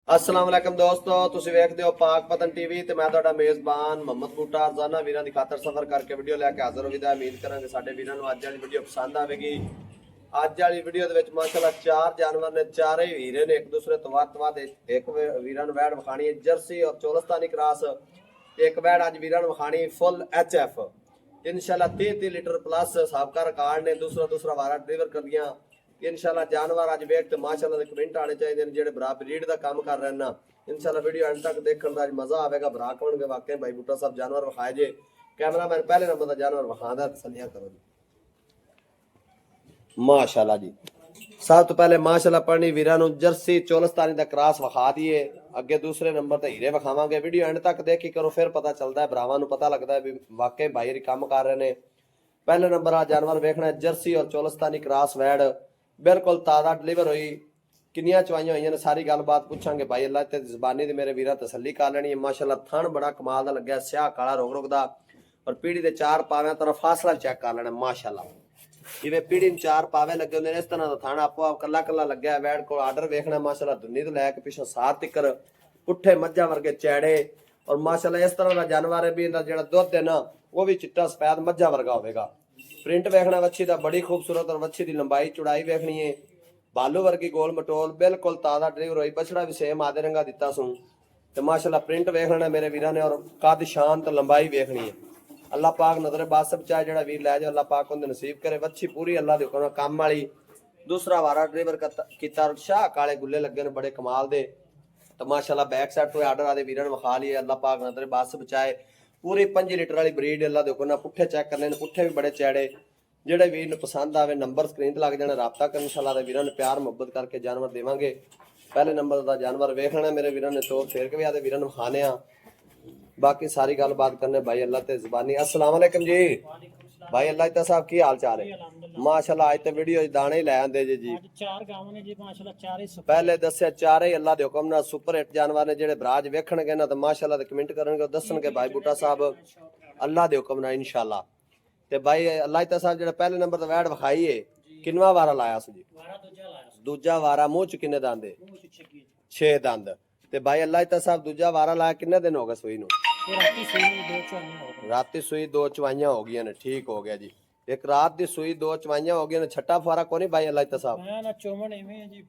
अस्सलाम वालेकुम दोस्तों, ਤੁਸੀਂ ਵੇਖਦੇ ਹੋ ਪਾਕ ਪਤਨ ਟੀਵੀ ਤੇ ਮੈਂ ਤੁਹਾਡਾ ਮੇਜ਼ਬਾਨ ਮੁਹੰਮਦ ਬੂਟਾ ਰਜ਼ਾਨਾ ਵੀਰਾਂ ਦੀ ਖਾਤਰ ਸਫ਼ਰ ਕਰਕੇ ਵੀਡੀਓ ਲੈ ਕੇ ਹਾਜ਼ਰ ਹੋ ਗਿਆ। ਉਮੀਦ ਕਰਾਂਗੇ ਸਾਡੇ ਵੀਰਾਂ ਨੂੰ ਅੱਜ ਵਾਲੀ ਵੀਡੀਓ ਪਸੰਦ ਆਵੇਗੀ। ਅੱਜ ਵਾਲੀ ਵੀਡੀਓ ਦੇ ਵਿੱਚ ਮਾਸ਼ਾਅੱਲਾ ਚਾਰ ਜਾਨਵਰ ਨੇ, ਚਾਰੇ ਵੀਰੇ ਨੇ ਇੱਕ ਦੂਸਰੇ ਤੋਂ ਵੱਧ ਇੱਕ ਵੀਰਾਂ ਨੂੰ ਵੈੜ ਵਿਖਾਣੀ ਹੈ ਜਰਸੀ ਔਰ ਚੋਲਸਤਾਨੀ ਕ੍ਰਾਸ। ਇੱਕ ਵੈੜ ਅੱਜ ਵੀਰਾਂ ਨੂੰ ਵਿਖਾਣੀ ਫੁੱਲ ਐਚਐਫ इंशाल्लाह 30 लीटर प्लस साबका रिकॉर्ड ने दूसरा वारा डिलीवर कर दिया इंशाल्लाह। जानवर अज वेख तो माशाल्लाह दे कमेंट आने चाहिए जेडे भरा ब्रीड का काम कर रहे हैं ना। इंशाल्लाह वीडियो अंत तक देखने का मजा आएगा। भरा कौन वाकई भाई बूटा साहब जानवर विखाए जे। कैमरा मैन पहले नंबर का जानवर विखादा तसलियां करो जी। माशाल्लाह जी सब तो पहले माशाल्लाह पढ़नी वीरां नूं जर्सी चोलस्तानी दा क्रॉस विखा दिए। अगे दूसरे नंबर ते हीरे विखावांगे। वीडियो एंड तक देखी करो फिर पता चलता है, भरावां नूं पता लगता है भी वाकई भाई काम कर रहे ने। पहले नंबर आ जानवर वेखना है जर्सी और चोलस्तानी क्रॉस वैड़ बिल्कुल ताज़ा डिलीवर हुई। किन्नियां चवाइयां हुई ने सारी गलबात पूछांगे भाई अल्लाह ते ज़बानी दी मेरे वीरा तसल्ली कर लेनी है। माशाल्लाह थण बड़ा कमाल दा लग्या, स्याह काला रोग दा और पीढ़ी दे चार पावें तरफ फासला चेक कर लेना। माशाल्लाह जिवें पीढ़ी में चार पावे लगे होंदे ने इस तरह दा थाना आपो आप कला कला लग्या। वैड़ को आर्डर वेखना माशाल्लाह दुन्नी तो लैके पिछों सार तिकर पुट्ठे मज्जा वर्गे चैड़े और माशाल्लाह इस तरह का जानवर है भी इहदा जिहड़ा दुध है ना वो भी चिट्टा सफेद मज्जा वर्गा होवेगा। प्रिंट वेखना वच्छी दा बड़ी खूबसूरत और वच्छी दी लंबाई चौड़ाई वेखनी है बालू वर्गी गोल मटोल बिल्कुल ताज़ा डिलीवर हुई। बछड़ा भी सेम आधे रंगा दिता सूं ते माशाल्लाह प्रिंट वेखना मेरे वीरां ने और कद शान ते लंबाई वेखनी है। अल्लाह पाक नजर बास बचाए जेड़ा वीर लै जाए अल्लाह पाक उन्हें नसीब करे। वच्छी पूरी अल्लाह दे हुक्म काम वाली। दूसरा वारा डिलीवर कीता शाह काले गुल्ले लगे ने बड़े कमाल दे। तो माशाल्लाह बैक साइड तो आर्डर आदे वीरन विखा लिए। अल्लाह पाक नजर बास बचाए। पूरी 5 लीटर वाली ब्रीड अल्लाह दे हुक्म पुट्ठे चेक करने ने, पुट्ठे भी बड़े चैड़े। जेड़े वीर नूं पसंद आवे नंबर स्क्रीन ते लग जाने, राबता कर इंशाल्लाह दे वीरां ने प्यार मुहब्बत करके जानवर देवांगे। पहले नंबर दा जानवर वेखना मेरे वीरां ने तो फेर के भी आदे वीरां नूं विखाने आ। बाकी सारी गल बात करने भाई अल्लाह ते ज़बानी। अस्सलाम वालेकुम जी भाई अल्लाह ते साहब की हाल चाल है? माशाल्लाह आज ते वीडियो दाने ही लै आंदे जी। चार गावां ने जी माशाल्लाह चारे पहले दस्या चारे ही अल्लाह दे हुक्म नाल सुपर हिट जानवर ने जेड़े बराज वेखणगे ना तो माशाल्लाह दे कमेंट करनगे दसणगे भाई बूटा साहब अल्लाह दे हुक्म नाल इंशाल्लाह। ते भाई अल्लाह ते साहब जेड़ा पहले नंबर ते वैड़ विखाई है किनवा वारा लाया सी जी? दूजा वारा मुंह च किन्ने दंद है? 6 दंद। ते भाई अल्लाह ते साहब दूजा वारा लाया किन्ने दिन हो गए सूई नूं? राती सूई 2 चवाइयां हो गई ने। ठीक हो गया जी। एक रात दी सूई 2 चवाइयां हो गई ने। छठा फुआरा कोनी भाई अल्लाह ते साहब? मैं ना चोमन एवें है जी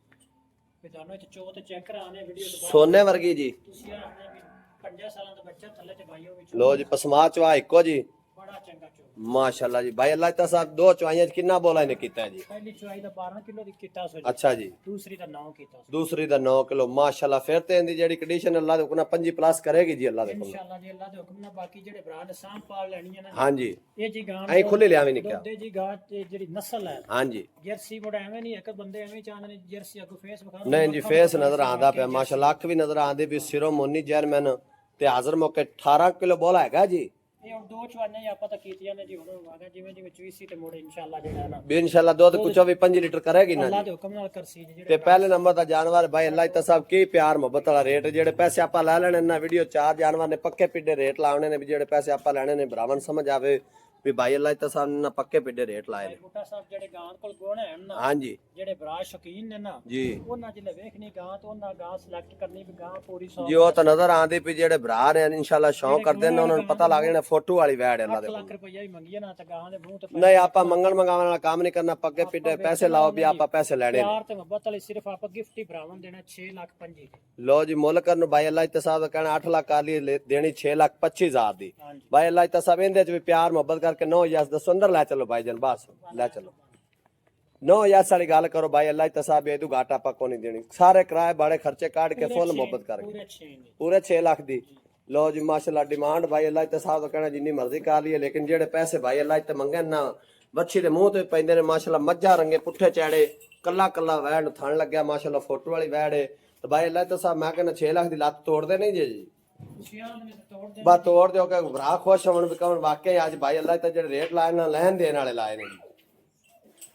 विधानो च चो ते चेक कराने वीडियो तो सोने वर्गी जी। तुसी आपने भी 5 साल दा बच्चा थल्ले ते भाईओ विच लो जी पसमा चवा इको जी बड़ा चंगा चो माशाल्लाह जी। भाई अल्लाह ते साहब 2 चवाइयां किन्ना बोला इने कीता है जी? पहली चवाई दा 12 किलो दी कीता सो अच्छा जी। दूसरी दा 9 कीता सो दूसरी दा 9 किलो माशाल्लाह। फिर ते इंदी जेड़ी कंडीशन अल्लाह दे हुक्म 5 प्लस करेगी जी अल्लाह दे हुक्म। इंशाल्लाह जी अल्लाह दे हुक्म नाल। बाकी जेड़े भरा ने साम पाल लेनी है ना हां जी ये जी गां ऐ खुले लिया भी नहीं क्या? दे जी गां ते जेड़ी नस्ल है हां जी जर्सी बड़ा एवें नहीं एक बंदे एवें चाहने जर्सी अगो फेस बखा नहीं जी फेस नजर आंदा पे माशाल्लाह। अख भी नजर आंदी भी सिरों मोनी जैरमैन ते हाजिर मौके 18 किलो बोला हैगा जी। ਇਹ ਹੁਣ ਦੋ ਚਵਾਈਆਂ ਹੀ ਆਪਾਂ ਤਾਂ ਕੀਤੀਆਂ ਨੇ ਜੀ। ਹੁਣ ਆਗਾ ਜਿਵੇਂ ਜਿਵੇਂ ਚਵੀਸੀ ਤੇ ਮੋੜੇ ਇਨਸ਼ਾਅੱਲਾ ਜਿਹੜਾ ਨਾ भी इंशाल्लाह दूध कुछ भी 5 लीटर करेगी ना ਅੱਲਾ जी। ਦੇ ਹੁਕਮ ਨਾਲ ਕਰਸੀ ਜੀ ते ਜਿਹੜੇ पहले नंबर दा जानवर भाई अल्लाह ते साहब की प्यार मोहब्बत वाला रेट जेड़े पैसे आपा लै लेने ना वीडियो चार जानवर ने पक्के पिड्डे रेट लाने ने भी जेड़े पैसे आपा लेने ने भरावन समझ आवे भी भाई अल्लाह ते साहब ने ना पक्के पिड्डे रेट लाए ने। ਬੂਟਾ ਸਾਹਿਬ ਜਿਹੜੇ ਗਾਂ ਕੋਲ ਗੁਣ ਹੈ ਨਾ हां जी ਜਿਹੜੇ ਬਰਾਜ ਸ਼ੌਕੀਨ ਨੇ ਨਾ जी ਉਹਨਾਂ ਜਿਹੜੇ ਵੇਖਣੀ ਗਾਂ ਤੋਂ ਉਹਨਾਂ ਗਾਂ ਸਿਲੈਕਟ ਕਰਨੀ ਵੀ ਗਾਂ ਪੂਰੀ 100 जी वो तो नजर आंदी भी जेड़े भरा ने इंशाल्लाह शौक करदे ने उन्हां नूं पता लग जाना फोटो वाली वैड़ है अल्लाह दे ਲੱਖ ਰੁਪਈਆ ਹੀ ਮੰਗੀਏ ਨਾ ਤਾਂ ਗਾਂ ਦੇ ਮੂੰਹ ਤੇ नहीं आपा मंगण मंगावन वाला काम नहीं करना। पक्के पिड्डे पैसे लाओ भी आपा पैसे लेने ने। ਪਿਆਰ ਤੇ ਮੁਹੱਬਤ ਵਾਲੀ ਸਿਰਫ ਆਪਾਂ ਗਿਫਟ ਹੀ ਭਰਾਵਾਂ ਦੇਣਾ 6 ਲੱਖ 5 लो जी मुल करन भाई अल्लाह ते साहब दा कहना 8 लाख कर लिए देनी 6 लाख 25 हजार दी। ਹਾਂਜੀ भाई अल्लाह ते साहब इहदे च भी प्यार मोहब्बत करके 9 यस दसो अंदर लै चलो भाई जान बस लै चलो 9 यस वाली गल करो भाई अल्लाह ते साहब ए तू घाटा आपा को नहीं देनी। सारे किराए बड़े खर्चे काट के फुल मोहब्बत करके ਪੂਰੇ 6 ਨੇ पूरे 6 लाख दी। लो जी माशाल्लाह डिमांड भाई अल्लाह ते साहब दा कहना जिन्नी मर्जी कर लिए लेकिन जेड़े पैसे भाई अल्लाह ते मंगे ना बच्छी दे मुंह ते पैंदे ने माशाल्लाह। मज्जा रंगे पुट्ठे चैड़े कल्ला कल्ला वैड़ नूं थण लगया माशाल्लाह फोटो वाली वैड़ है। तो भाई अल्लाह ते साहब मैं कहना 6 लाख दी लत तोड़ दे नहीं जी ਤੁਸੀਂ ਆਹ ਨੇ ਤੋੜ ਦੇ बस तोड़ दो के भरा खुश होवन भी कहन वाकई अज भाई अल्लाह ते जेड़े रेट लाए ना लैन देन वाले लाए ने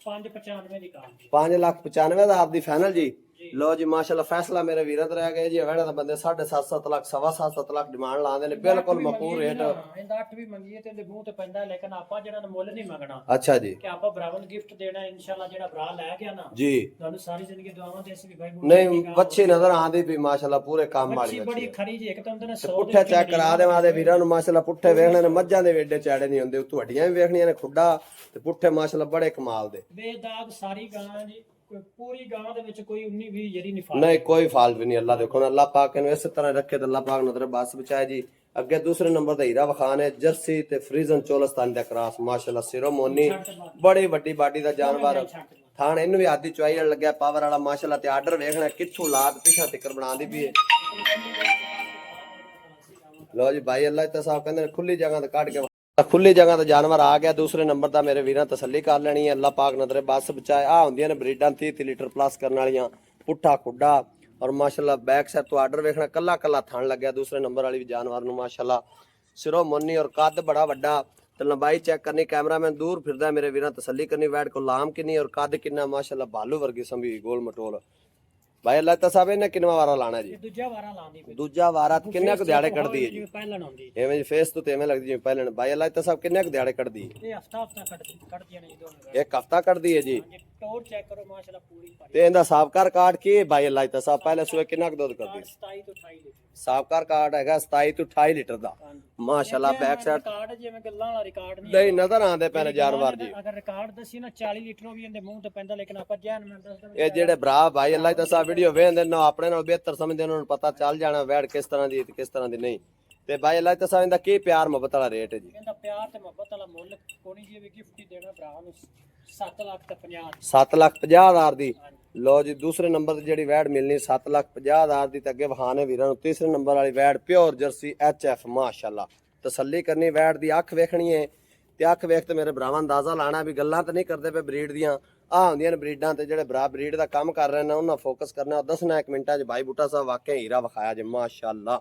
595 ਦੀ ਕਾਂ 5 लाख 95 हज़ार दी फाइनल जी। ਲੋ ਜੀ ਮਾਸ਼ਾਅੱਲਾ ਫੈਸਲਾ ਮੇਰੇ ਵੀਰਾਂ ਤੇ ਰਹਿ ਗਏ ਜੀ ਵੜਾ ਤਾਂ ਬੰਦੇ 7.5 ਲੱਖ 7.5 ਲੱਖ ਡਿਮਾਂਡ ਲਾਉਂਦੇ ਨੇ ਬਿਲਕੁਲ ਮਕਬੂਲ ਰੇਟ ਇਹਦਾ 8 ਵੀ ਮੰਗੀਏ ਤੇ ਇਹਦੇ ਮੂੰਹ ਤੇ ਪੈਂਦਾ ਲੇਕਿਨ ਆਪਾਂ ਜਿਹੜਾ ਨਾ ਮੁੱਲ ਨਹੀਂ ਮੰਗਣਾ ਅੱਛਾ ਜੀ ਕਿ ਆਪਾਂ ਭਰਾਵਾਂ ਨੂੰ ਗਿਫਟ ਦੇਣਾ ਇਨਸ਼ਾਅੱਲਾ ਜਿਹੜਾ ਭਰਾ ਲੈ ਗਿਆ ਨਾ ਜੀ ਤੁਹਾਨੂੰ ਸਾਰੀ ਜ਼ਿੰਦਗੀ ਦੁਆਵਾਂ ਦੇ ਅਸੀਂ ਵੀ ਭਾਈ ਨਹੀਂ ਵੱਛੀ ਨਜ਼ਰ ਆਂਦੀ ਵੀ ਮਾਸ਼ਾਅੱਲਾ ਪੂਰੇ ਕੰਮ ਵਾਲੀ ਬੜੀ ਖਰੀ ਜੀ ਇੱਕ ਤਾਂ ਉਹਦੇ ਨਾਲ 100 ਪੁੱਠੇ ਚੈੱਕ ਕਰਾ ਦੇਵਾਂ ਦੇ ਵੀਰਾਂ ਨੂੰ ਮਾਸ਼ਾਅੱਲਾ ਪੁੱਠੇ ਵੇਖਣੇ ਨੇ ਮੱਝਾਂ ਦੇ ਵੇਡੇ ਚਾੜੇ ਨਹੀਂ ਹੁੰਦੇ ਤੁਹਾਡੀਆਂ ਵੀ ਵੇਖਣੀਆਂ ਨੇ ਖੁੱਡਾ ਤੇ ਪੁੱਠੇ ਮਾਸ਼ਾਅੱਲਾ ਬੜੇ ਕਮਾਲ ਦੇ ਬੇਦਾਗ ਸਾਰੀ ਗਾਂ ਜੀ ਪੂਰੀ ਗਾਂ ਦੇ ਵਿੱਚ ਕੋਈ 19 20 ਜਿਹੜੀ ਨਹੀਂ ਫਾਲ ਨਹੀਂ ਕੋਈ ਫਾਲਟ ਵੀ ਨਹੀਂ ਅੱਲਾ ਦੇਖੋ ਨਾ ਅੱਲਾ ਪਾਕ ਨੂੰ ਇਸ ਤਰ੍ਹਾਂ ਰੱਖੇ ਤੇ ਅੱਲਾ ਪਾਕ ਨਜ਼ਰ ਬਸ ਬਚਾਏ ਜੀ ਅੱਗੇ ਦੂਸਰੇ ਨੰਬਰ ਤੇ ਹੀਰਾ ਵਖਾਨ ਹੈ ਜਰਸੀ ਤੇ ਫਰੀਜ਼ਨ ਚੋਲਸਤਾਨ ਦਾ ਕਰਾਸ ਮਾਸ਼ਾਅੱਲਾ ਸਿਰੋ ਮੋਨੀ ਬੜੀ ਵੱਡੀ ਬਾਡੀ ਦਾ ਜਾਨਵਰ ਥਾਣ ਇਹਨੂੰ ਵੀ ਆਦੀ ਚੁਆਈ ਲੱਗਿਆ ਪਾਵਰ ਵਾਲਾ ਮਾਸ਼ਾਅੱਲਾ ਤੇ ਆਰਡਰ ਵੇਖਣਾ ਕਿੱਥੋਂ ਲਾਦ ਪਿਛਾ ਤਿੱਕਰ ਬਣਾਉਂਦੀ ਪਈ ਹੈ ਲੋ ਜੀ ਭਾਈ ਅੱਲਾ ਤੇ ਸਾਹਿਬ ਕਹਿੰਦੇ ਖੁੱਲੀ ਜਗ੍ਹਾ ਤੇ ਕੱਢ ਕੇ ਖੁੱਲੀ ਜਗ੍ਹਾ ਤੇ ਜਾਨਵਰ ਆ ਗਿਆ ਦੂਸਰੇ ਨੰਬਰ ਦਾ ਮੇਰੇ ਵੀਰਾਂ ਤਸੱਲੀ ਕਰ ਲੈਣੀ ਹੈ ਅੱਲਾ ਪਾਕ ਨਜ਼ਰੇ ਬਸ ਬਚਾਏ ਆ ਹੁੰਦੀਆਂ ਨੇ ਬਰੀਡਾਂ 30 ਲੀਟਰ ਪਲੱਸ ਕਰਨ ਵਾਲੀਆਂ ਪੁੱਠਾ ਖੁੱਡਾ ਔਰ ਮਾਸ਼ਾਅੱਲਾ ਬੈਕ ਸਾਈਡ ਤੋਂ ਆਰਡਰ ਵੇਖਣਾ ਕੱਲਾ ਕੱਲਾ ਥਣ ਲੱਗਿਆ ਦੂਸਰੇ ਨੰਬਰ ਵਾਲੀ ਵੀ ਜਾਨਵਰ ਨੂੰ ਮਾਸ਼ਾਅੱਲਾ ਸਿਰੋਂ ਮੁੰਨੀ ਔਰ ਕੱਦ ਬੜਾ ਵੱਡਾ ਤੇ ਲੰਬਾਈ ਚੈੱਕ ਕਰਨੀ ਕੈਮਰਾਮੈਨ ਦੂਰ ਫਿਰਦਾ ਮੇਰੇ ਵੀਰਾਂ ਤਸੱਲੀ ਕਰਨੀ ਵੈਟ ਕੋ ਲਾਮ ਕਿੰਨੀ ਔਰ ਕੱਦ ਕਿੰਨਾ ਮਾਸ਼ਾਅੱਲਾ ਭਾਲੂ ਵਰਗੀ ਸੰਭੀ ਗੋਲ ਮਟੋਲ ਭਾਈ ਅੱਲਾ ਤਾਂ ਸਾਹਿਬ ਇਹਨੇ ਕਿੰਨਾ ਵਾਰਾ ਲਾਣਾ ਜੀ ਦੂਜਾ ਵਾਰਾ ਲਾਉਂਦੀ ਪਈ ਦੂਜਾ ਵਾਰਾ ਕਿੰਨੇ ਕੁ ਦਿਹਾੜੇ ਕੱਢਦੀ ਹੈ ਜੀ ਪਹਿਲਾਂ ਆਉਂਦੀ ਐਵੇਂ ਜੀ ਫੇਸ ਤੋਂ ਤੇ ਐਵੇਂ ਲੱਗਦੀ ਜਿਵੇਂ ਪਹਿਲਾਂ ਭਾਈ ਅੱਲਾ ਤਾਂ ਸਾਹਿਬ ਕਿੰਨੇ ਕੁ ਦਿਹਾੜੇ ਕੱਢਦੀ ਹੈ ਇਹ ਹਫਤਾ ਕੱਢਦੀਆਂ ਨੇ ਦੋਨੋਂ ਇੱਕ ਹਫਤਾ ਕੱਢਦੀ ਹੈ ਜੀ ਟੋਰ ਚੈੱਕ ਕਰੋ ਮਾਸ਼ਾਅੱਲਾ ਪੂਰੀ ਤੇ ਇਹਦਾ ਸਾਬਕਾਰ ਕਾਰਡ ਕੀ ਹੈ ਭਾਈ ਅੱਲਾ ਤਾਂ ਸਾਹਿਬ ਪਹਿਲੇ ਸੂਏ ਕਿੰਨਾ ਕੁ ਦੁੱਧ ਕਰਦੀ 27 ਤੋਂ 28 ਲੀਟਰ ਸਾਬਕਾਰ ਕਾਰਡ ਹੈਗਾ 27 ਤੋਂ 28 ਲੀਟਰ ਦਾ ਮਾਸ਼ਾਅੱਲਾ ਬੈਕ ਸਾਈਡ ਰਿਕਾਰਡ ਜਿਵੇਂ ਗੱਲਾਂ ਵਾਲਾ ਰਿਕਾਰਡ ਨਹੀਂ ਨਹੀਂ ਨਜ਼ਰ ਆਉਂਦੇ ਪਏ ਨੇ ਜਾਨਵਰ ਜੀ ਅਗਰ ਰਿਕਾਰਡ ਦੱਸੀ ਨਾ 40 ਲੀਟਰ ਵੀ ਇਹਦੇ ਮੂੰਹ ਤੇ ਪੈਂਦਾ ਲੇਕਿਨ ਆਪਾਂ ਜੈਨ ਮੈਂ ਦੱਸਦਾ ਇਹ ਜਿਹੜੇ ਭਰਾ ਭਾਈ ਅੱਲਾ ਤਾਂ ਸਾਹਿਬ ਵੀਡੀਓ ਵੇਖਦੇ ਨੇ ਆਪਣੇ ਨਾਲ ਬਿਹਤਰ ਸਮਝਦੇ ਉਹਨਾਂ ਨੂੰ ਪਤਾ ਚੱਲ ਜਾਣਾ ਵੈੜ ਕਿਸ ਤਰ੍ਹਾਂ ਦੀ ਤੇ ਕਿਸ ਤਰ੍ਹਾਂ ਦੀ ਨਹੀਂ ਤੇ ਭਾਈ ਅੱਲਾ ਤਾਂ ਸਾਹਿਬ ਦਾ ਕੀ ਪਿਆਰ ਮੁਹੱਬਤ ਵਾਲਾ ਰੇਟ ਹੈ ਜੀ ਕਹਿੰਦਾ ਪਿਆਰ ਤੇ ਮੁਹੱਬਤ ਵਾਲਾ ਮੁੱਲ ਕੋਣੀ ਜੀ ਵੀ ਗਿਫਟ ਹੀ ਦੇਣਾ ਭਰਾ ਨੂੰ 7 ਲੱਖ ਤੇ 50 7,50,000 ਦੀ ਲੋ ਜੀ ਦੂਸਰੇ ਨੰਬਰ ਤੇ ਜਿਹੜੀ ਵੈੜ ਮਿਲਣੀ 7,50,000 ਦੀ ਤੇ ਅੱਗੇ ਵਹਾਨੇ ਵੀਰਾਂ ਨੂੰ ਤੀਸਰੇ ਨੰਬਰ ਵਾਲੀ ਵੈੜ ਪਿਓਰ ਜਰਸੀ HF ਮਾਸ਼ਾਅੱਲਾ ਤਸੱਲੀ ਕਰਨੀ ਵੈੜ ਦੀ ਅੱਖ ਵੇਖਣੀ ਹੈ ਤੇ ਅੱਖ ਵੇਖ ਤੇ ਮੇਰੇ ਭਰਾਵਾਂ ਅੰਦਾਜ਼ਾ ਲਾਣਾ ਵੀ ਗੱਲਾਂ ਤਾਂ ਨਹੀਂ ਕਰਦੇ ਪਏ ਬਰੀਡ ਦੀਆਂ ਆ ਹੁੰਦੀਆਂ ਨੇ ਬਰੀਡਾਂ ਤੇ ਜਿਹੜੇ ਭਰਾ ਬਰੀਡ ਦਾ ਕੰਮ ਕਰ ਰਹੇ ਨੇ ਉਹਨਾਂ ਫੋਕਸ ਕਰਨਾ ਦੱਸਣਾ 1 ਮਿੰਟਾਂ 'ਚ ਭਾਈ ਬੂਟਾ ਸਾਹਿਬ ਵਾਕਿਆ ਹੀਰਾ ਵਿਖਾਇਆ ਜੇ ਮਾਸ਼ਾਅੱਲਾ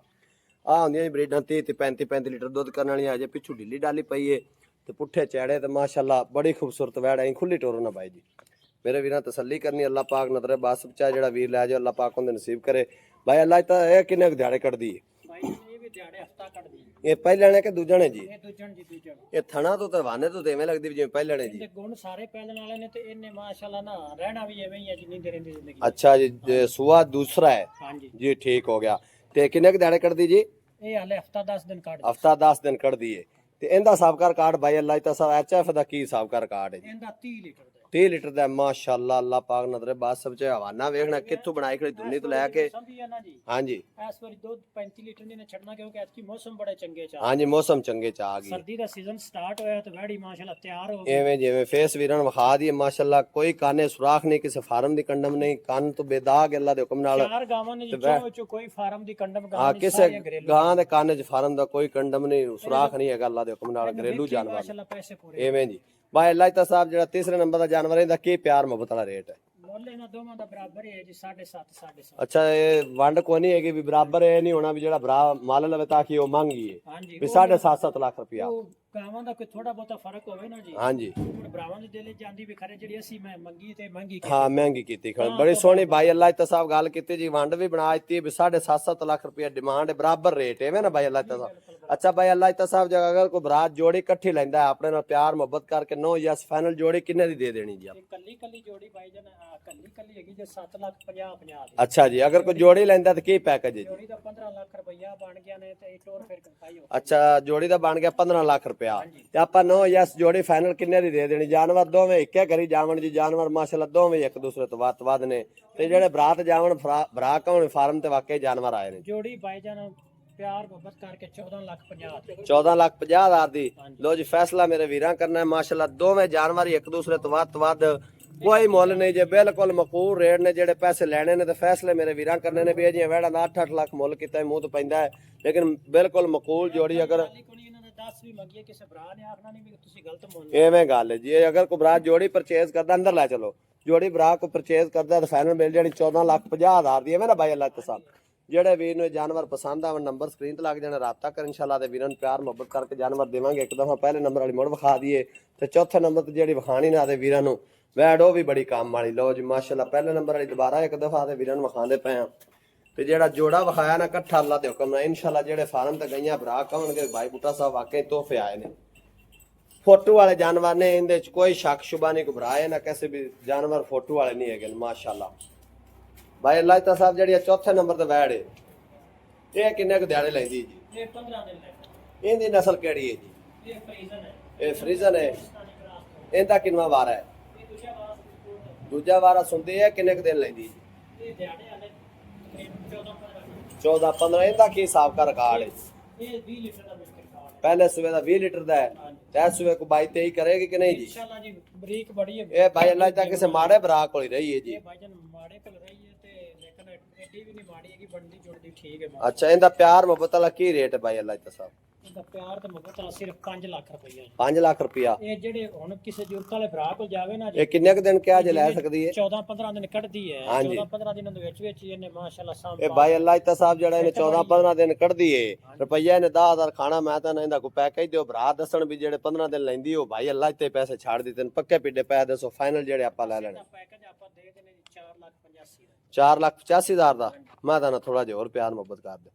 ਆ ਹੁੰਦੀਆਂ ਜੀ ਬਰੀਡਾਂ 30 ਤੇ 35 ਲੀਟਰ ਦੁੱਧ ਕਰਨ ਵਾਲੀਆਂ ਅਜੇ ਪਿੱਛੋਂ ਢਿੱਲੀ ਡਾਲੀ ਪਈ ਏ ਤੇ ਪੁੱਠੇ ਚੈੜੇ ਤੇ ਮਾਸ਼ਾਅੱਲਾ ਬੜੀ ਖੂਬਸੂਰਤ ਵੈੜ ਐ ਖੁੱਲੀ ਟੋਰੋ ਨਾ ਬਾਈ ਜੀ ਮੇਰੇ ਵੀਰਾਂ ਤਸੱਲੀ ਕਰਨੀ ਅੱਲਾਹ ਪਾਕ ਨਜ਼ਰੇ ਬਾਸ ਬਚਾ ਜਿਹੜਾ ਵੀਰ ਲੈ ਜਾ ਅੱਲਾਹ ਪਾਕ ਉਹਦੇ ਨਸੀਬ ਕਰੇ ਭਾਈ ਅੱਲਾਹ ਤਾਂ ਇਹ ਕਿੰਨੇ ਦਿਹਾੜੇ ਕੱਢਦੀ ਏ ਭਾਈ ਇਹ ਵੀ ਦਿਹਾੜੇ ਹਫਤਾ ਕੱਢਦੀ ਇਹ ਪਹਿਲੇ ਨੇ ਕਿ ਦੂਜੇ ਨੇ ਜੀ ਇਹ ਦੂਜਣ ਜੀ ਦੂਜਣ ਇਹ ਥਣਾ ਤੋਂ ਤਰਵਾਨੇ ਤੋਂ ਐਵੇਂ ਲੱਗਦੀ ਜਿਵੇਂ ਪਹਿਲੇ ਨੇ ਜੀ ਇਹਦੇ ਗੁਣ ਸਾਰੇ ਪਹਿਲਣ ਵਾਲੇ ਨੇ ਤੇ ਇਹਨੇ ਮਾਸ਼ਾਅੱਲਾ ਨਾ ਰਹਿਣਾ ਵੀ ਐਵੇਂ ਹੀ ਹੈ ਜਿੰਨੀ ਦੇਰ ਦੀ ਜ਼ਿੰਦਗੀ ਅੱਛਾ ਜੀ ਸੁਆ ਦੂਸਰਾ ਹੈ ਹਾਂਜੀ ਜੀ ਠੀਕ ਹੋ ਗਿਆ ਤੇ ਕਿੰਨੇ ਕੁ ਦਿਹਾੜੇ ਕੱਢਦੀ ਜੀ ਇਹ ਹਾਲੇ ਹਫਤਾ 10 ਦਿਨ ਕੱਢ ਹਫਤਾ 10 ਦਿਨ ਕੱਢਦੀ ਏ ਤੇ ਇਹਦਾ ਸਾਬਕਾਰ ਕਾਰਡ ਭਾਈ ਅੱਲਾਹ ਤਾਂ ਸਾਹਿਬ HF ਦਾ ਕੀ ਸਾਬਕਾਰ ਕਾਰਡ ਹੈ ਜੀ ਇਹਦਾ 30 ਲੀਟਰ ਦਾ 30 ਲੀਟਰ ਦਾ ਮਾਸ਼ਾਅੱਲਾ ਅੱਲਾਹ ਪਾਕ ਨਜ਼ਰੇ ਬਾਸ ਸਭ ਚ ਹਵਾਨਾ ਵੇਖਣਾ ਕਿੱਥੋਂ ਬਣਾਈ ਖੜੀ ਦੁੰਨੀ ਤੋਂ ਲੈ ਕੇ ਸੰਭੀ ਹੈ ਨਾ ਜੀ ਹਾਂਜੀ ਇਸ ਵਾਰੀ ਦੁੱਧ 35 ਲੀਟਰ ਨਹੀਂ ਛੱਡਣਾ ਕਿਉਂਕਿ ਅੱਜ ਕੀ ਮੌਸਮ ਬੜੇ ਚੰਗੇ ਚੱਲ ਹਾਂਜੀ ਮੌਸਮ ਚੰਗੇ ਚ ਆ ਗਈ ਸਰਦੀ ਦਾ ਸੀਜ਼ਨ ਸਟਾਰਟ ਹੋਇਆ ਤੇ ਵੈੜੀ ਮਾਸ਼ਾਅੱਲਾ ਤਿਆਰ ਹੋ ਗਈ ਐਵੇਂ ਜਿਵੇਂ ਫੇਸ ਵੀਰਾਂ ਨੂੰ ਵਿਖਾ ਦਈਏ ਮਾਸ਼ਾਅੱਲਾ ਕੋਈ ਕਾਨੇ ਸੁਰਾਖ ਨਹੀਂ ਕਿਸੇ ਫਾਰਮ ਦੀ ਕੰਡਮ ਨਹੀਂ ਕੰਨ ਤੋਂ ਬੇਦਾਗ ਅੱਲਾਹ ਦੇ ਹੁਕਮ ਨਾਲ ਚਾਰ ਗਾਵਾਂ ਨੇ ਵਿੱਚੋਂ ਕੋਈ ਫਾਰਮ ਦੀ ਕੰਡਮ ਗਾਂ ਹਾਂ ਨਹੀਂ ਕਿਸੇ ਸਾਰੀਆਂ ਘਰੇਲੂ ਗਾਂ ਦੇ ਕੰਨ 'ਚ ਫਾਰਮ ਦਾ ਕੋਈ ਕੰਡਮ ਨਹੀਂ ਸੁਰਾਖ ਨਹੀਂ ਹੈਗਾ ਅੱਲਾਹ ਦੇ ਹੁਕਮ ਨਾਲ ਘਰੇਲੂ ਜਾਨਵਰ ਮਾਸ਼ਾਅੱਲਾ ਪੈਸੇ ਪੂਰੇ ਐਵੇਂ ਜੀ ਭਾਈ ਅੱਲਾਹ ਤਾਂ ਸਾਹਿਬ ਜਿਹੜਾ ਤੀਸਰੇ ਨੰਬਰ ਦਾ ਜਾਨਵਰ ਇਹਦਾ ਕੀ ਪਿਆਰ ਮੁਹੱਬਤ ਵਾਲਾ ਰੇਟ ਹੈ ਮੁੱਲ ਇਹਨਾਂ ਦੋਵਾਂ ਦਾ ਬਰਾਬਰ ਹੀ ਹੈ ਜੀ 7.5 7.5 ਅੱਛਾ ਇਹ ਵੰਡ ਕੋਈ ਨਹੀਂ ਹੈਗੀ ਵੀ ਬਰਾਬਰ ਇਹ ਨਹੀਂ ਹੋਣਾ ਵੀ ਜਿਹੜਾ ਭਰਾ ਮਲ ਲਵੇ ਤਾਂ ਕਿ ਉਹ ਮੰਗੀਏ ਹਾਂਜੀ ਵੀ 7.5 ਲੱਖ ਰੁਪਇਆ ਉਹ ਗਾਵਾਂ ਦਾ ਕੋਈ ਥੋੜਾ ਬਹੁਤਾ ਫਰਕ ਹੋਵੇ ਨਾ ਜੀ ਹਾਂਜੀ ਹੁਣ ਭਰਾਵਾਂ ਦੇ ਦਿਲੇ ਜਾਂਦੀ ਵੀ ਖਰੇ ਜਿਹੜੀ ਅਸੀਂ ਮੈਂ ਮੰਗੀ ਤੇ ਮਹਿੰਗੀ ਹਾਂ ਮਹਿੰਗੀ ਕੀਤੀ ਬੜੀ ਸੋਹਣੀ ਭਾਈ ਅੱਲਾਹ ਤਾਂ ਸਾਹਿਬ ਗੱਲ ਕੀਤੀ ਜੀ ਵੰਡ ਵੀ ਬਣਾ ਦਿੱਤੀ ਵੀ 7.5 ਲੱਖ ਰੁਪਇਆ ਡਿਮਾਂਡ ਬਰਾਬਰ ਰੇਟ ਐਵੇਂ ਨਾ ਭਾਈ ਅੱਲਾਹ ਤਾਂ ਸਾਹਿਬ ਅੱਛਾ ਭਾਈ ਅੱਲਾਹ ਤਾਂ ਸਾਹਿਬ ਜਗ੍ਹਾ ਅਗਰ ਕੋਈ ਬਰਾਤ ਜੋੜੀ ਇਕੱਠੀ ਲੈਂਦਾ ਆਪਣੇ ਨਾਲ ਪਿਆਰ ਮੁਹੱਬਤ ਕਰਕੇ ਨੋ ਯਸ ਫਾਈਨਲ ਜੋੜੀ ਕਿੰਨੇ ਦੀ ਦੇ ਦੇਣੀ ਜੀ ਆਪ ਕੱਲੀ ਜੋੜੀ ਭਾਈ ਜਨ ਕੱਲੀ ਹੈਗੀ ਜੇ 7 ਲੱਖ 50 50 ਅੱਛਾ ਜੀ ਅਗਰ ਕੋਈ ਜੋੜੀ ਲੈਂਦਾ ਤਾਂ ਕੀ ਪੈਕੇਜ ਹੈ ਜੀ ਜੋੜੀ ਦਾ 15 ਲੱਖ ਰੁਪਇਆ ਬਣ ਗਿਆ ਨੇ ਤੇ ਇੱਕ ਹੋਰ ਫਿਰ ਪਾਈ ਹੋ ਅੱਛਾ ਜੋੜੀ ਦਾ ਬਣ ਗਿਆ 15 ਲੱਖ ਰੁਪਇਆ ਤੇ ਆਪਾਂ ਨੋ ਯਸ ਜੋੜੀ ਫਾਈਨਲ ਕਿੰਨੇ ਦੀ ਦੇ ਦੇਣੀ ਜਾਨਵਰ ਦੋਵੇਂ ਇੱਕੇ ਘਰੀ ਜਾਵਣ ਜੀ ਜਾਨਵਰ ਮਾਸ਼ਾਅੱਲਾ ਦੋਵੇਂ ਇੱਕ ਦੂਸਰੇ ਤੋਂ ਵੱਧ ਨੇ ਤੇ ਜਿਹੜੇ ਬਰਾਤ ਜਾਵਣ ਭਰਾ ਕੌਣ ਫਾਰਮ ਤੇ ਵਾਕਈ ਜਾਨਵਰ ਆਏ ਨੇ ਜੋੜੀ ਭਾਈ ਜਨ ਪਿਆਰ ਮੁਹੱਬਤ ਕਰਕੇ 14 ਲੱਖ 50 14,50,000 ਦੀ ਲੋ ਜੀ ਫੈਸਲਾ ਮੇਰੇ ਵੀਰਾਂ ਕਰਨਾ ਹੈ ਮਾਸ਼ਾਅੱਲਾ ਦੋਵੇਂ ਜਾਨਵਰ ਇੱਕ ਦੂਸਰੇ ਤੋਂ ਵੱਧ ਕੋਈ ਮੁੱਲ ਨਹੀਂ ਜੇ ਬਿਲਕੁਲ ਮਕਬੂਲ ਰੇਟ ਨੇ ਜਿਹੜੇ ਪੈਸੇ ਲੈਣੇ ਨੇ ਤੇ ਫੈਸਲੇ ਮੇਰੇ ਵੀਰਾਂ ਕਰਨੇ ਨੇ ਵੀ ਜੀ ਵੈੜਾ ਦਾ 8-8 ਲੱਖ ਮੁੱਲ ਕੀਤਾ ਮੂੰਹ ਤੋਂ ਪੈਂਦਾ ਹੈ ਲੇਕਿਨ ਬਿਲਕੁਲ ਮਕਬੂਲ ਜੋੜੀ ਅਗਰ ਇਹਨਾਂ ਦਾ 10 ਵੀ ਮੰਗੀਏ ਕਿਸੇ ਭਰਾ ਨੇ ਆਖਣਾ ਨਹੀਂ ਵੀ ਤੁਸੀਂ ਗਲਤ ਮੁੱਲ ਐਵੇਂ ਗੱਲ ਹੈ ਜੀ ਅਗਰ ਕੋਈ ਭਰਾ ਜੋੜੀ ਪਰਚੇਜ਼ ਕਰਦਾ ਅੰਦਰ ਲੈ ਚਲੋ ਜੋੜੀ ਭਰਾ ਕੋ ਪਰਚੇਜ਼ ਕਰਦਾ ਤਾਂ ਫਾਈਨਲ ਮਿਲ ਜਾਣੀ 14,50,000 ਦੀ ਐਵੇਂ ਨਾ ਭਾਈ ਅੱਲਾਹ ਤਸਾਬ ਜਿਹੜੇ ਵੀਰ ਨੂੰ ਇਹ ਜਾਨਵਰ ਪਸੰਦ ਆਵਣ ਨੰਬਰ ਸਕਰੀਨ ਤੇ ਲੱਗ ਜਾਣਾ, ਰਾਬਤਾ ਕਰ ਇਨਸ਼ਾਅੱਲਾ ਤੇ ਵੀਰਾਂ ਨੂੰ ਪਿਆਰ ਮੁਹੱਬਤ ਕਰਕੇ ਜਾਨਵਰ ਦੇਵਾਂਗੇ। ਇੱਕ ਦਫਾ ਪਹਿਲੇ ਨੰਬਰ ਵਾਲੀ ਮੁੜ ਵਿਖਾ ਦਈਏ ਤੇ ਚੌਥੇ ਨੰਬਰ ਤੇ ਜਿਹੜੀ ਵਿਖਾਣੀ ਨਾ ਤੇ ਵੀਰਾਂ ਨੂੰ ਵੈੜ ਉਹ ਵੀ ਬੜੀ ਕੰਮ ਵਾਲੀ। ਲਓ ਜੀ ਮਾਸ਼ਾਅੱਲਾ ਪਹਿਲੇ ਨੰਬਰ ਵਾਲੀ ਦੁਬਾਰਾ ਇੱਕ ਦਫਾ ਤੇ ਵੀਰਾਂ ਨੂੰ ਵਿਖਾਉਂਦੇ ਪਏ ਆ। ਤੇ ਜਿਹੜਾ ਜੋੜਾ ਵਿਖਾਇਆ ਨਾ ਇਕੱਠਾ ਅੱਲਾ ਦੇ ਹੁਕਮ ਨਾਲ ਇਨਸ਼ਾਅੱਲਾ ਜਿਹੜੇ ਫਾਰਮ ਤੇ ਗਈਆਂ ਭਰਾ ਕਹਣਗੇ ਭਾਈ ਬੂਟਾ ਸਾਹਿਬ ਵਾਕਈ ਤੋਹਫੇ ਆਏ ਨੇ। ਫੋਟੋ ਵਾਲੇ ਜਾਨਵਰ ਨੇ, ਇਹਦੇ ਚ ਕੋਈ ਸ਼ੱਕ ਸ਼ੁਬਾ ਨਹੀਂ, ਘਬਰਾਏ ਨਾ, ਕਿਸੇ ਵੀ ਜਾਨਵਰ ਫੋਟੋ ਵਾਲੇ ਨਹੀਂ ਹੈਗੇ ਮਾਸ਼ਾਅੱਲਾ। ਭਾਈ ਅੱਲਾਹ ਤਾ ਸਾਹਿਬ ਜਿਹੜੀ ਚੌਥੇ ਨੰਬਰ ਤੇ ਵੈੜ ਹੈ ਇਹ ਕਿੰਨੇ ਕੁ ਦਿਹਾੜੇ ਲੈਂਦੀ ਜੀ? ਇਹ 15 ਦਿਨ ਲੈ। ਇਹਦੀ ਨਸਲ ਕਿਹੜੀ ਹੈ ਜੀ? ਇਹ ਫਰੀਜ਼ਨ ਹੈ। ਇਹ ਫਰੀਜ਼ਨ ਹੈ। ਇਹਦਾ ਕਿੰਨਾ ਵਾਰਾ ਹੈ? ਇਹ ਦੂਜਾ ਵਾਰਾ ਸੁਣਦੇ ਆ। ਕਿੰਨੇ ਕੁ ਦਿਨ ਲੈਂਦੀ ਜੀ? ਇਹ ਦਿਹਾੜੇ ਵਾਲੇ ਤਕਰੀਬਨ 14-15। ਇਹਦਾ ਕੀ ਹਿਸਾਬ ਦਾ ਰਿਕਾਰਡ ਹੈ? ਇਹ 20 ਲੀਟਰ ਦਾ ਬਿਸਕਟ ਖਾਣ। ਪਹਿਲੇ ਸੂਏ ਦਾ 20 ਲੀਟਰ ਦਾ ਹੈ ਤੇ ਇਸ ਸੂਏ ਕੋ 22-23 ਕਰੇਗੀ ਕਿ ਨਹੀਂ ਜੀ? इंशाल्लाह जी बरीक बड़ी है। ਇਹ ਭਾਈ ਅੱਲਾਹ ਤਾਂ ਕਿਸੇ ਮਾੜੇ ਭਰਾ ਕੋਲ ਹੀ ਰਹੀ ਹੈ ਜੀ। ये भाईजान माड़े कोल रही है ते लेकिन एडी भी नहीं माड़ी है कि बनदी जुड़दी ठीक है। ਅੱਛਾ ਇਹਦਾ ਪਿਆਰ ਮੁਹੱਬਤ ਵਾਲਾ ਕੀ ਰੇਟ ਹੈ ਭਾਈ ਅੱਲਾਹ ਤਾ ਸਾਹਿਬ? ਇਹਦਾ ਪਿਆਰ ਤੇ ਮੁਹੱਬਤ ਵਾਲਾ ਸਿਰਫ 5 ਲੱਖ ਰੁਪਈਆ। 5 ਲੱਖ ਰੁਪਇਆ। ਇਹ ਜਿਹੜੇ ਹੁਣ ਕਿਸੇ ਜ਼ਰੂਰਤ ਵਾਲੇ ਭਰਾ ਕੋਲ ਜਾਵੇ ਨਾ ਜੀ, ਇਹ ਕਿੰਨੇ ਕੁ ਦਿਨ ਕਿਹਾ ਜੇ ਲੈ ਸਕਦੀ ਹੈ? 14-15 ਦਿਨ ਕੱਢਦੀ ਹੈ। ਹਾਂਜੀ। 14-15 ਦਿਨਾਂ ਦੇ ਵਿੱਚ ਹੀ ਇਹਨੇ ਮਾਸ਼ਾਅੱਲਾ ਸਾਂਭ ਇਹ ਭਾਈ ਅੱਲਾਹ ਤਾ ਸਾਹਿਬ ਜਿਹੜਾ ਇਹਨੇ 14-15 ਦਿਨ ਕੱਢਦੀ ਏ, ਰੁਪਈਆ ਇਹਨੇ 10,000 ਖਾਣਾ। ਮੈਂ ਤਾਂ ਇਹਦਾ ਕੋਈ ਪੈਕੇਜ ਦਿਓ ਭਰਾ ਦੱਸਣ ਵੀ ਜਿਹੜੇ 15 ਦਿਨ ਲੈਂਦੀ ਉਹ ਭਾਈ ਅੱਲਾਹ ਤੇ ਪੈਸੇ ਛੱਡ ਦਿੱਤੇ ਨੇ ਪੱਕੇ ਪਿੱਡੇ ਪੈ ਦੱਸੋ ਫਾਈਨਲ ਜਿਹੜੇ ਆਪਾਂ ਲੈ ਲੈਣੇ। ਪੈਕੇਜ ਆਪਾਂ ਦੇ ਦੇਣੇ ਜੀ 4,85,000 ਦਾ। 4,85,000 ਦਾ। ਮੈਂ ਤਾਂ ਨਾ ਥੋੜਾ ਜਿਹਾ ਹੋਰ ਪਿਆਰ ਮੁਹੱਬਤ ਕਰ ਦੇ।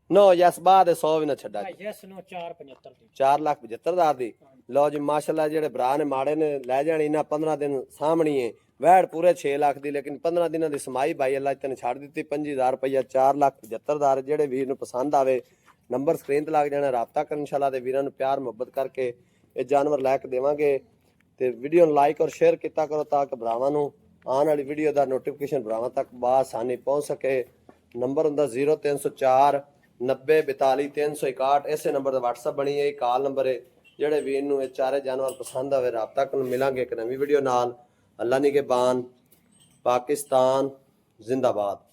ਨੋ ਯਸ ਬਾਅਦ 100 ਵੀ ਨਾ ਛੱਡਾ ਜੀ। ਯੈਸ ਨੂੰ 4,75 ਦੀ। 4,75,000 ਦੀ। ਲਓ ਜੀ ਮਾਸ਼ਾਅੱਲਾ ਜਿਹੜੇ ਭਰਾ ਨੇ ਮਾੜੇ ਨੇ ਲੈ ਜਾਣੀ ਨਾ 15 ਦਿਨ ਸਾਹਮਣੀ ਹੈ। ਵੈੜ ਪੂਰੇ 6 ਲੱਖ ਦੀ ਲੇਕਿਨ 15 ਦਿਨਾਂ ਦੀ ਸਮਾਈ ਭਾਈ ਅੱਲਾਹ ਤੈਨੂੰ ਛੱਡ ਦਿੱਤੀ 25,000 ਰੁਪਈਆ। 4,75,000 ਜਿਹੜੇ ਵੀਰ ਨੂੰ ਪਸੰਦ ਆਵੇ ਨੰਬਰ ਸਕਰੀਨ ਤੇ ਲੱਗ ਜਾਣਾ, ਰਾਬਤਾ ਕਰ ਇਨਸ਼ਾਅੱਲਾ ਤੇ ਵੀਰਾਂ ਨੂੰ ਪਿਆਰ ਮੁਹੱਬਤ ਕਰਕੇ ਇਹ ਜਾਨਵਰ ਲੈ ਕੇ ਦੇਵਾਂਗੇ। ਤੇ ਵੀਡੀਓ ਨੂੰ ਲਾਈਕ ਔਰ ਸ਼ੇਅਰ ਕੀਤਾ ਕਰੋ ਤਾਂ ਕਿ ਭਰਾਵਾਂ ਨੂੰ ਆਉਣ ਵਾਲੀ ਵੀਡੀਓ ਦਾ ਨੋਟੀਫਿਕੇਸ਼ਨ ਭਰਾਵਾਂ ਤੱਕ ਬਾਸਾਨੀ ਪਹੁੰਚ ਸਕੇ। ਨੰਬਰ ਹੁੰਦਾ 0304 90 42 361। ਇਸੇ ਨੰਬਰ ਦਾ WhatsApp ਬਣੀ ਹੈ, ਕਾਲ ਨੰਬਰ ਹੈ। ਜਿਹੜੇ ਵੀਰ ਨੂੰ ਇਹ ਚਾਰੇ ਜਾਨਵਰ ਪਸੰਦ ਆਵੇ ਰਾਬਤਾ ਕਰਨ ਮਿਲਾਂਗੇ ਇੱਕ ਨਵੀਂ ਵੀਡੀਓ ਨਾਲ। ਅੱਲਾ ਨਿਗਹਿਬਾਨ। ਪਾਕਿਸਤਾਨ ਜ਼ਿੰਦਾਬਾਦ।